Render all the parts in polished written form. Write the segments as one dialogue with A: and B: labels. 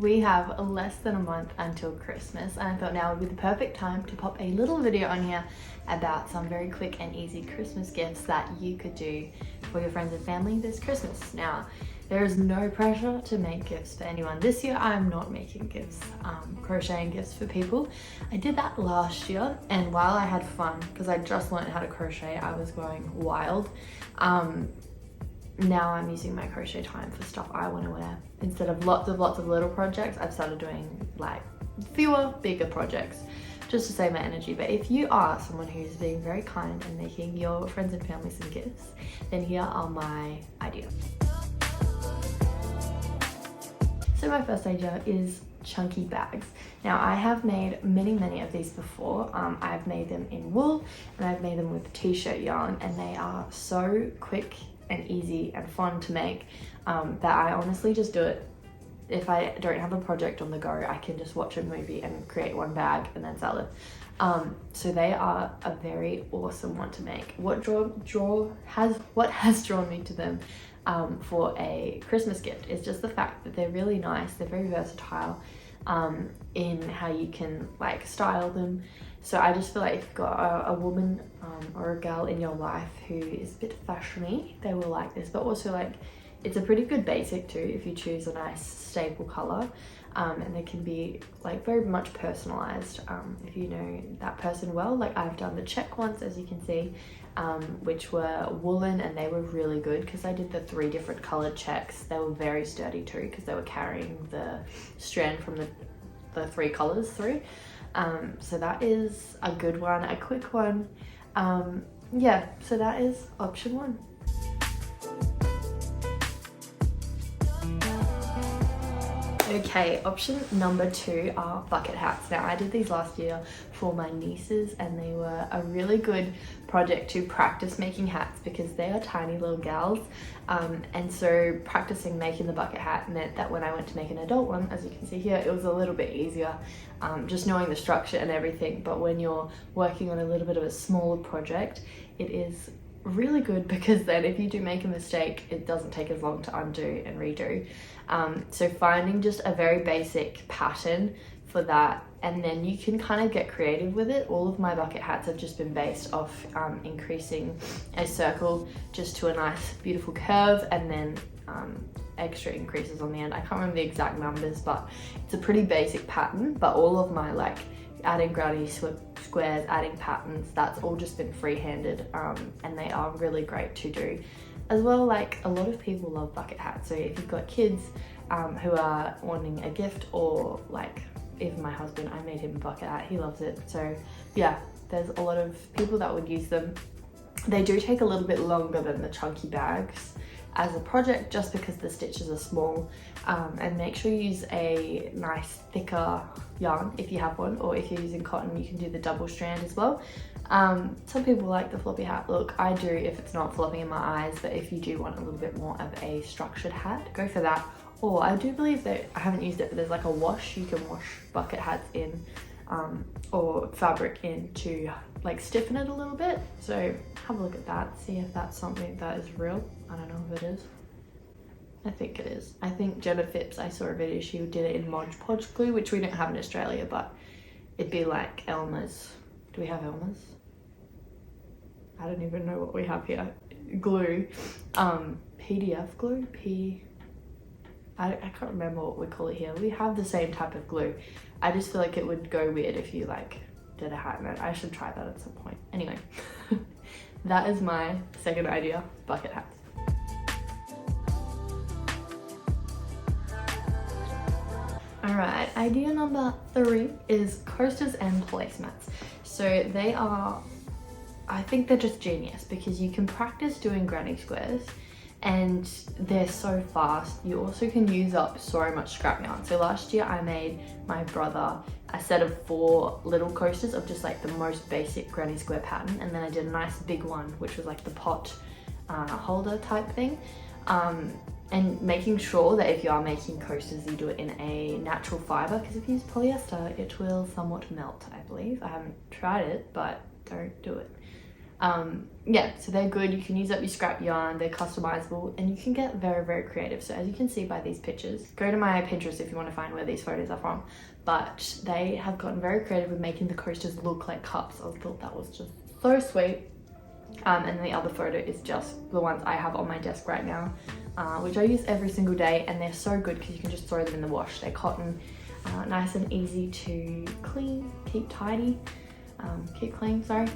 A: we have less than a month until Christmas, and I thought now would be the perfect time to pop a little video on here about some very quick and easy Christmas gifts that you could do for your friends and family this Christmas. Now, there is no pressure to make gifts for anyone. This year I'm not making gifts, crocheting gifts for people. I did that last year, and while I had fun, because I just learned how to crochet, I was going wild. Now I'm using my crochet time for stuff I want to wear. Instead of lots of little projects, I've started doing like fewer, bigger projects just to save my energy. But if you are someone who's being very kind and making your friends and family some gifts, then here are my ideas. So my first idea is chunky bags. Now I have made many of these before. I've made them in wool and I've made them with t-shirt yarn, and they are so quick and easy and fun to make that I honestly just do it. If I don't have a project on the go, I can just watch a movie and create one bag and then sell it. So they are a very awesome one to make. What has drawn me to them for a Christmas gift is just the fact that they're really nice. They're very versatile in how you can like style them. So I just feel like if you've got a woman or a girl in your life who is a bit fashiony, they will like this. But also, like, it's a pretty good basic too if you choose a nice staple color, and they can be like very much personalized if you know that person well. Like I've done the check ones, as you can see, which were woolen, and they were really good because I did the 3 different colored checks. They were very sturdy too because they were carrying the strand from the 3 colors through. So that is a good one, a quick one. Yeah, so that is option 1. Okay, option number 2 are bucket hats. Now I did these last year for my nieces, and they were a really good project to practice making hats because they are tiny little gals, and so practicing making the bucket hat meant that when I went to make an adult one, as you can see here, it was a little bit easier, just knowing the structure and everything. But when you're working on a little bit of a smaller project, it is really good because then if you do make a mistake, it doesn't take as long to undo and redo. So finding just a very basic pattern for that, and then you can kind of get creative with it. All of my bucket hats have just been based off increasing a circle just to a nice beautiful curve, and then extra increases on the end. I can't remember the exact numbers, but it's a pretty basic pattern. But all of my like adding granny squares, adding patterns, that's all just been free-handed, and they are really great to do as well. Like a lot of people love bucket hats, so if you've got kids who are wanting a gift, or like even my husband, I made him a bucket hat, he loves it. So yeah, there's a lot of people that would use them. They do take a little bit longer than the chunky bags as a project just because the stitches are small, and make sure you use a nice thicker yarn if you have one, or if you're using cotton you can do the double strand as well. Some people like the floppy hat look. I do if it's not flopping in my eyes, but if you do want a little bit more of a structured hat, go for that. Or I do believe that, I haven't used it, but there's like a wash you can wash bucket hats in, or fabric in, to like stiffen it a little bit. So have a look at that, see if that's something that is real. I don't know if it is. I think it is. I think Jenna Phipps, I saw a video, she did it in Mod Podge glue, which we don't have in Australia, but it'd be like Elmer's. Do we have Elmer's? I don't even know what we have here. Glue. PDF glue? I can't remember what we call it here. We have the same type of glue. I just feel like it would go weird if you like did a hat in it. I should try that at some point. Anyway, that is my second idea, bucket hats. Alright, idea number 3 is coasters and placemats. So they are, I think they're just genius because you can practice doing granny squares, and they're so fast. You also can use up so much scrap yarn. So last year I made my brother a set of 4 little coasters of just like the most basic granny square pattern, and then I did a nice big one which was like the pot holder type thing, and making sure that if you are making coasters you do it in a natural fiber, because if you use polyester it will somewhat melt, I believe. I haven't tried it, but don't do it. Yeah, so they're good. You can use up your scrap yarn, they're customizable, and you can get very, very creative. So as you can see by these pictures, go to my Pinterest if you want to find where these photos are from, but they have gotten very creative with making the coasters look like cups. I thought that was just so sweet. And then the other photo is just the ones I have on my desk right now, which I use every single day, and they're so good because you can just throw them in the wash. They're cotton, nice and easy to clean, keep tidy, keep clean, sorry.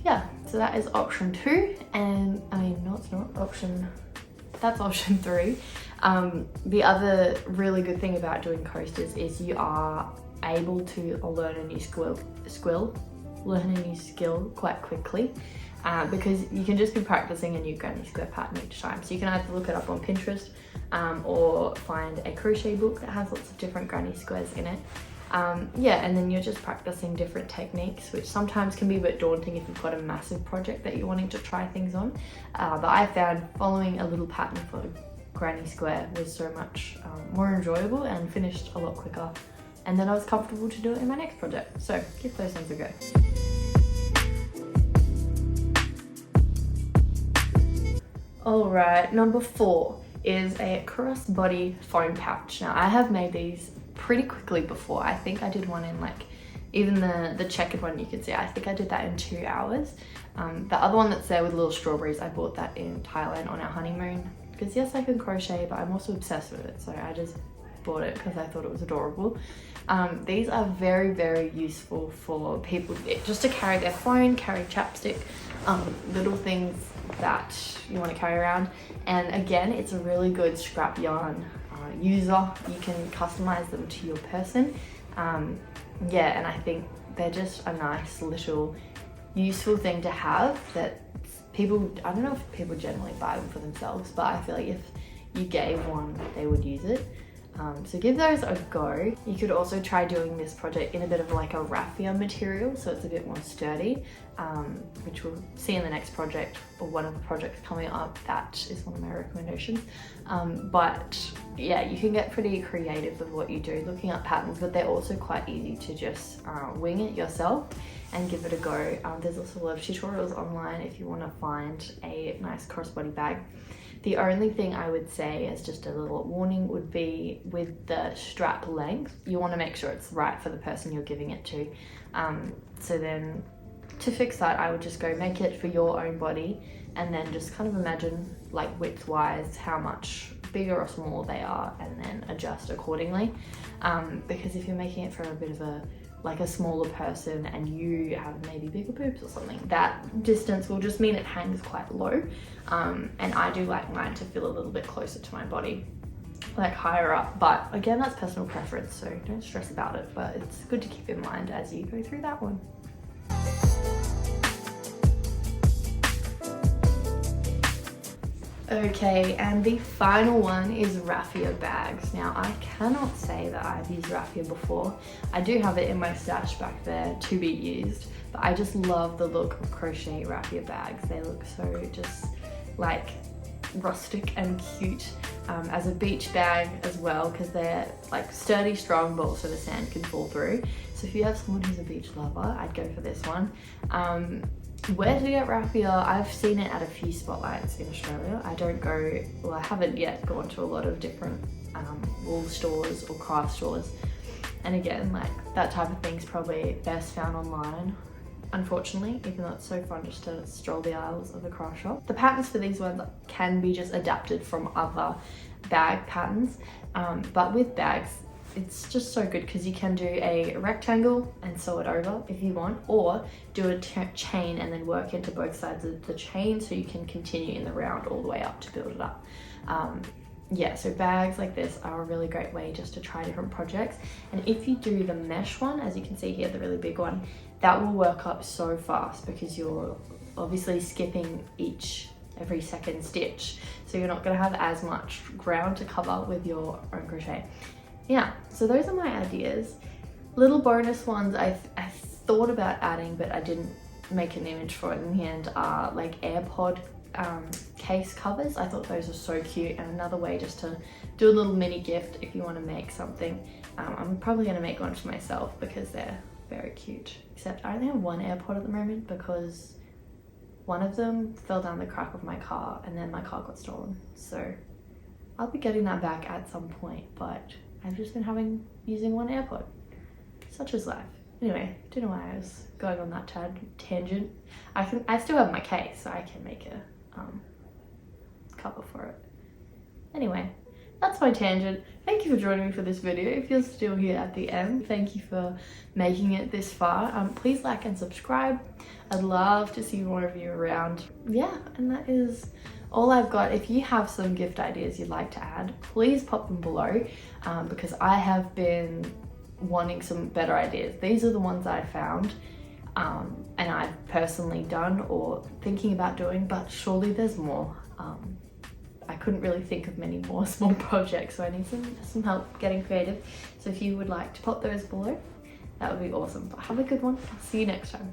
A: Yeah, so that is option 2, and I mean, no, it's not that's option 3. The other really good thing about doing coasters is you are able to learn a new skill quite quickly, because you can just be practicing a new granny square pattern each time. So you can either look it up on Pinterest, or find a crochet book that has lots of different granny squares in it. Yeah, and then you're just practicing different techniques, which sometimes can be a bit daunting if you've got a massive project that you're wanting to try things on. But I found following a little pattern for granny square was so much more enjoyable and finished a lot quicker. And then I was comfortable to do it in my next project. So give those things a go. Alright, number 4 is a crossbody foam pouch. Now I have made these pretty quickly before. I think I did one in like, even the checkered one you can see, I think I did that in 2 hours. The other one that's there with little strawberries, I bought that in Thailand on our honeymoon, because yes, I can crochet, but I'm also obsessed with it, so I just bought it because I thought it was adorable. These are very, very useful for people just to carry their phone, carry chapstick, little things that you want to carry around. And again, it's a really good scrap yarn user. You can customize them to your person. Yeah, and I think they're just a nice little useful thing to have that people, I don't know if people generally buy them for themselves, but I feel like if you gave one, they would use it. So give those a go. You could also try doing this project in a bit of like a raffia material, so it's a bit more sturdy, which we'll see in the next project, or one of the projects coming up. That is one of my recommendations. But yeah, you can get pretty creative with what you do, looking up patterns, but they're also quite easy to just wing it yourself and give it a go. There's also a lot of tutorials online if you want to find a nice crossbody bag. The only thing I would say as just a little warning would be with the strap length. You want to make sure it's right for the person you're giving it to. So then to fix that, I would just go make it for your own body, and then just kind of imagine like width wise how much bigger or small they are, and then adjust accordingly. Because if you're making it for a bit of a smaller person and you have maybe bigger boobs or something, that distance will just mean it hangs quite low. And I do like mine to feel a little bit closer to my body, like higher up. But again, that's personal preference, so don't stress about it, but it's good to keep in mind as you go through that one. Okay, and the final one is raffia bags. Now, I cannot say that I've used raffia before. I do have it in my stash back there to be used, but I just love the look of crochet raffia bags. They look so just like rustic and cute, as a beach bag as well, because they're like sturdy, strong, but also the sand can fall through. So if you have someone who's a beach lover, I'd go for this one. Where to get raffia? I've seen it at a few spotlights in Australia. I haven't yet gone to a lot of different wool stores or craft stores. And again, like that type of thing's probably best found online, unfortunately, even though it's so fun just to stroll the aisles of a craft shop. The patterns for these ones can be just adapted from other bag patterns, but with bags, it's just so good because you can do a rectangle and sew it over if you want, or do a chain and then work into both sides of the chain so you can continue in the round all the way up to build it up. Yeah, so bags like this are a really great way just to try different projects. And if you do the mesh one, as you can see here, the really big one, that will work up so fast because you're obviously skipping every second stitch. So you're not gonna have as much ground to cover with your own crochet. Yeah, so those are my ideas. Little bonus ones I thought about adding, but I didn't make an image for it in the end, are like AirPod case covers. I thought those are so cute, and another way just to do a little mini gift if you want to make something. I'm probably going to make one for myself because they're very cute, except I only have one AirPod at the moment because one of them fell down the crack of my car and then my car got stolen. So I'll be getting that back at some point, but I've just been using one AirPod. Such is life. Anyway, don't know why I was going on that tangent. I still have my case, so I can make a cover for it. Anyway, that's my tangent. Thank you for joining me for this video. If you're still here at the end, thank you for making it this far. Please like and subscribe. I'd love to see more of you around. Yeah, and that is all I've got. If you have some gift ideas you'd like to add, please pop them below, because I have been wanting some better ideas. These are the ones I found and I've personally done or thinking about doing, but surely there's more. I couldn't really think of many more small projects, so I need some help getting creative. So if you would like to pop those below, that would be awesome. But have a good one. I'll see you next time.